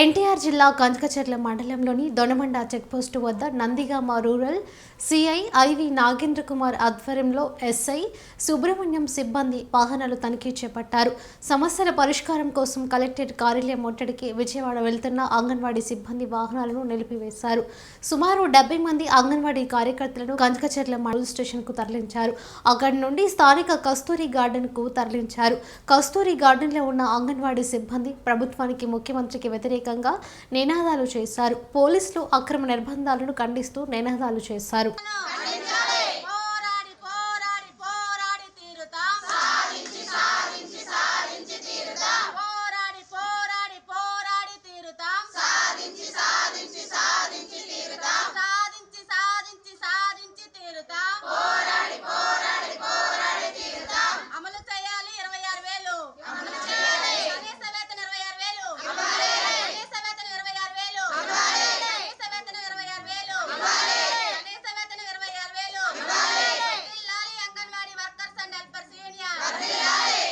ఎన్టీఆర్ జిల్లా కంచకచర్ల మండలంలోని దొనమండ చెక్పోస్టు వద్ద Nandigama rural CI IV Nagendra Kumar ఆధ్వర్యంలో ఎస్ఐ సుబ్రహ్మణ్యం సిబ్బంది వాహనాలు తనిఖీ చేపట్టారు. సమస్యల పరిష్కారం కోసం కలెక్టరేట్ కార్యాలయం ముట్టడికి విజయవాడ వెళ్తున్న అంగన్వాడీ సిబ్బంది వాహనాలను నిలిపివేశారు. సుమారు 70 మంది అంగన్వాడీ కార్యకర్తలను కంచకచర్ల మండల స్టేషన్ కు తరలించారు. అక్కడి నుండి స్థానిక కస్తూరి గార్డెన్ కు తరలించారు. కస్తూరి గార్డెన్ లో ఉన్న అంగన్వాడీ సిబ్బంది ప్రభుత్వానికి, ముఖ్యమంత్రికి వ్యతిరేకంగా నినాదాలు చేశారు. పోలీసులు అక్రమ నిర్బంధాలను ఖండిస్తూ నినాదాలు చేశారు.